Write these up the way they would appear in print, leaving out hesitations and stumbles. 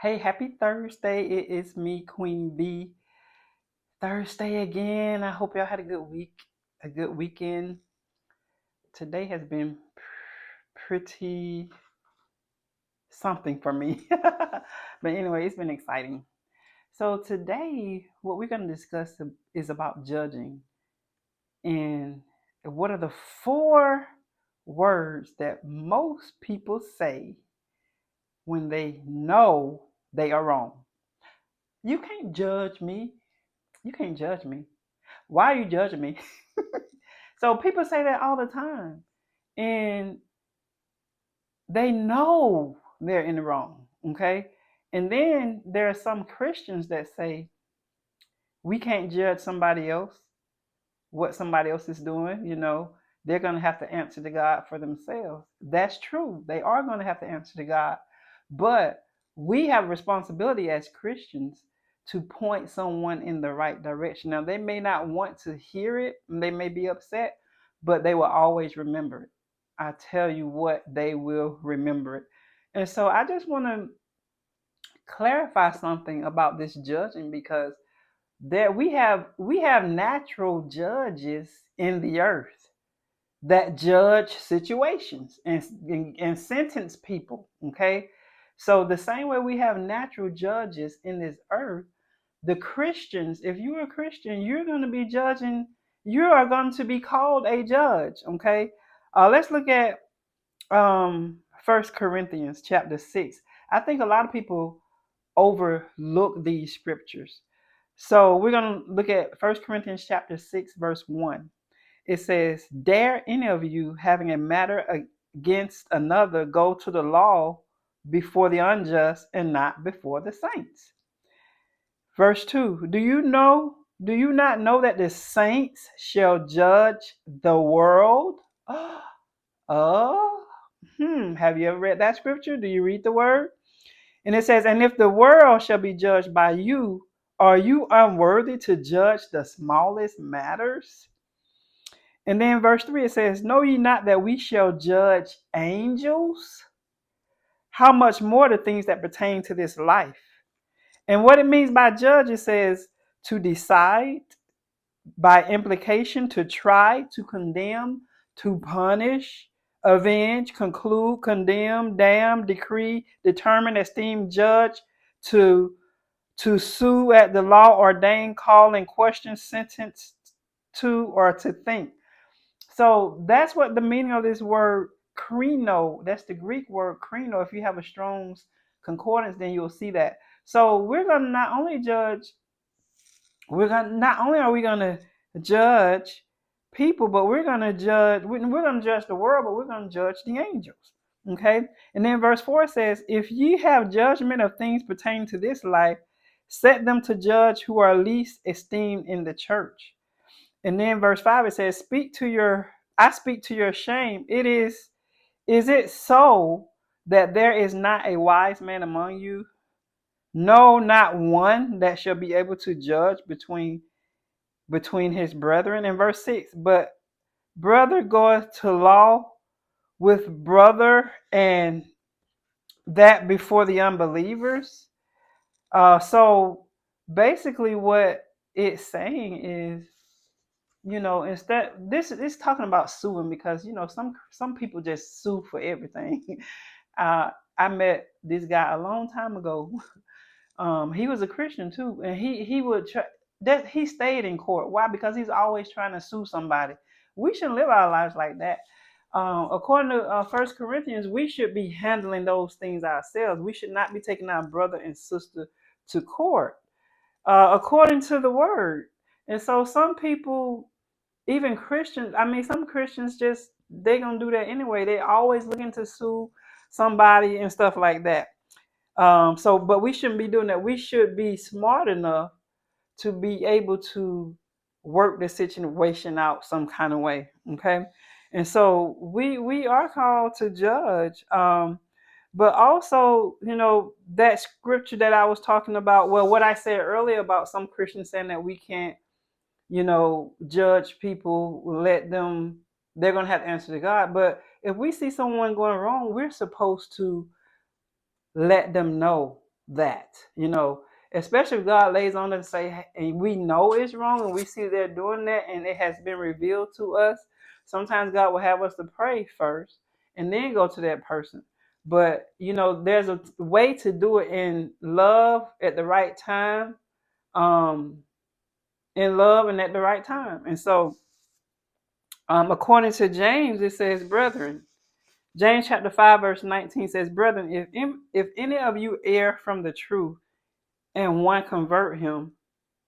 Hey, happy Thursday. It is me, Queen B. Thursday again. I hope y'all had a good week, a good weekend. Today has been pretty something for me. But anyway, it's been exciting. So today, what we're going to discuss is about judging and what are the four words that most people say when they know they are wrong. You can't judge me. You can't judge me. Why are you judging me? So people say that all the time. And they know they're in the wrong. Okay. And then there are some Christians that say, we can't judge somebody else, what somebody else is doing. They're going to have to answer to God for themselves. That's true. They are going to have to answer to God. But we have a responsibility as Christians to point someone in the right direction. Now, they may not want to hear it, and they may be upset, but they will always remember it. I tell you what, they will remember it. And so I just want to clarify something about this judging, because we have natural judges in the earth that judge situations and sentence people. Okay, so the same way we have natural judges in this earth, the Christians, if you're a Christian, you're going to be judging. You are going to be called a judge. Okay, let's look at First Corinthians chapter 6. I think a lot of people overlook these scriptures. So we're going to look at First Corinthians chapter 6, verse 1. It says, dare any of you, having a matter against another, go to the law before the unjust and not before the saints? Verse 2, do you not know that the saints shall judge the world? Oh, have you ever read that scripture? Do you read the word? And it says, and if the world shall be judged by you, are you unworthy to judge the smallest matters? And then verse 3, it says, know ye not that we shall judge angels? How much more the things that pertain to this life? And what it means by judge, it says to decide, by implication, to try, to condemn, to punish, avenge, conclude, condemn, damn, decree, determine, esteem, judge, to sue at the law, ordain, call in question, sentence to, or to think. So that's what the meaning of this word krino, that's the Greek word krino. If you have a Strong's concordance, then you'll see that. So we're going to not only are we going to judge people, but we're going to judge the world, but we're going to judge the angels. Okay? And then verse 4 says, if ye have judgment of things pertaining to this life, set them to judge who are least esteemed in the church. And then verse 5, it says, I speak to your shame. Is it so that there is not a wise man among you? No, not one that shall be able to judge between his brethren. In verse 6, but brother goeth to law with brother, and that before the unbelievers. So basically what it's saying is, instead, this is talking about suing, because some people just sue for everything. I met this guy a long time ago. He was a Christian too, and he would try that. He stayed in court. Why? Because he's always trying to sue somebody. We shouldn't live our lives like that. According to First Corinthians, we should be handling those things ourselves. We should not be taking our brother and sister to court, according to the word. And so some people, even Christians, some Christians just, they gonna do that anyway. They always looking to sue somebody and stuff like that. But we shouldn't be doing that. We should be smart enough to be able to work the situation out some kind of way. Okay. And so we are called to judge. But also, that scripture that I was talking about, well, what I said earlier about some Christians saying that we can't, judge people, they're going to have to answer to God. But if we see someone going wrong, we're supposed to let them know. that, especially if God lays on us and say, "Hey," and we know it's wrong and we see they're doing that and it has been revealed to us. Sometimes God will have us to pray first and then go to that person. But there's a way to do it in love at the right time, um, in love and at the right time. And so, according to James, it says, brethren, James chapter 5, verse 19 says, brethren, if any of you err from the truth and one convert him,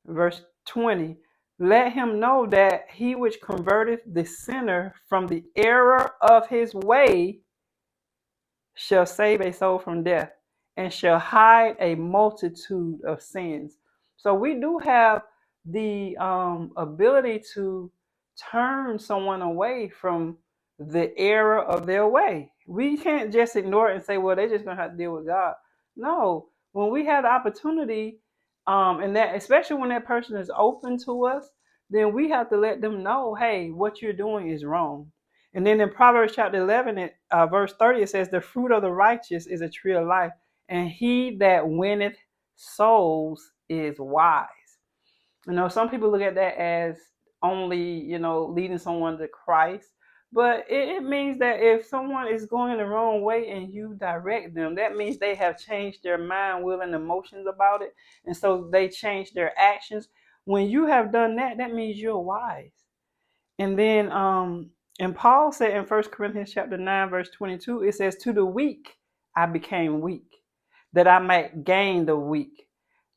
verse 20, let him know that he which converteth the sinner from the error of his way shall save a soul from death and shall hide a multitude of sins. So we do have the ability to turn someone away from the error of their way. We can't just ignore it and say, well, they're just going to have to deal with God. No, when we have the opportunity, and that, especially when that person is open to us, then we have to let them know, hey, what you're doing is wrong. And then in Proverbs chapter 11, verse 30, it says, the fruit of the righteous is a tree of life, and he that winneth souls is wise. Some people look at that as only, leading someone to Christ. But it means that if someone is going the wrong way and you direct them, that means they have changed their mind, will, and emotions about it. And so they change their actions. When you have done that, that means you're wise. And then and Paul said in 1 Corinthians chapter 9, verse 22, it says, to the weak I became weak, that I might gain the weak.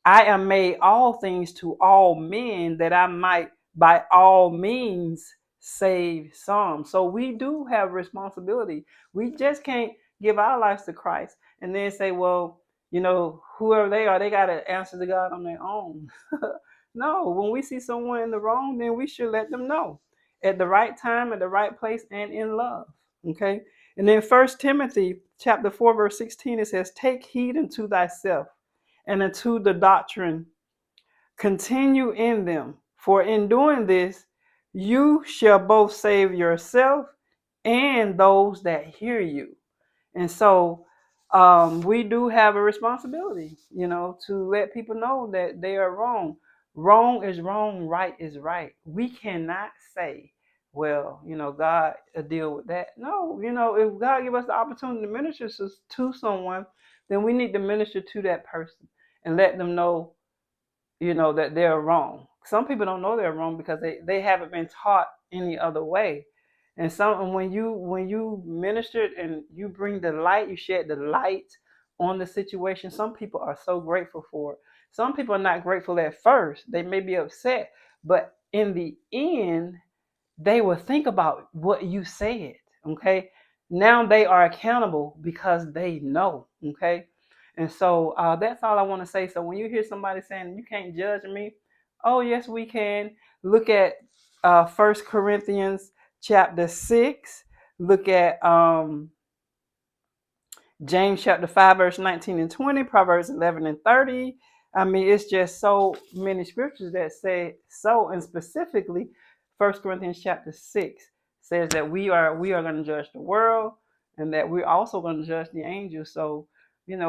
I am made all things to all men, that I might by all means save some. So we do have responsibility. We just can't give our lives to Christ and then say, well, whoever they are, they got to answer to God on their own. No, when we see someone in the wrong, then we should let them know at the right time, at the right place, and in love. Okay. And then 1 Timothy chapter 4, verse 16, it says, take heed unto thyself and unto the doctrine, continue in them. For in doing this, you shall both save yourself and those that hear you. And so we do have a responsibility, to let people know that they are wrong. Wrong is wrong, right is right. We cannot say, well, God will deal with that. No, if God give us the opportunity to minister to someone, then we need to minister to that person and let them know, that they're wrong. Some people don't know they're wrong because they haven't been taught any other way. And when you minister and you bring the light, you shed the light on the situation, some people are so grateful for it. Some people are not grateful at first. They may be upset, but in the end, they will think about what you said. Okay. Now they are accountable because they know. Okay. And so that's all I want to say. So when you hear somebody saying you can't judge me, oh yes, we can. Look at 1 Corinthians chapter 6. Look at James chapter 5, verse 19 and 20, Proverbs 11 and 30. I mean, it's just so many scriptures that say so. And specifically, 1 Corinthians chapter 6 says that we are going to judge the world and that we're also going to judge the angels. So,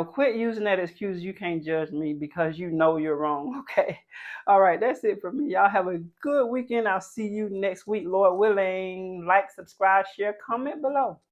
quit using that excuse, you can't judge me, because you know you're wrong. Okay. All right. That's it for me. Y'all have a good weekend. I'll see you next week, Lord willing. Like, subscribe, share, comment below.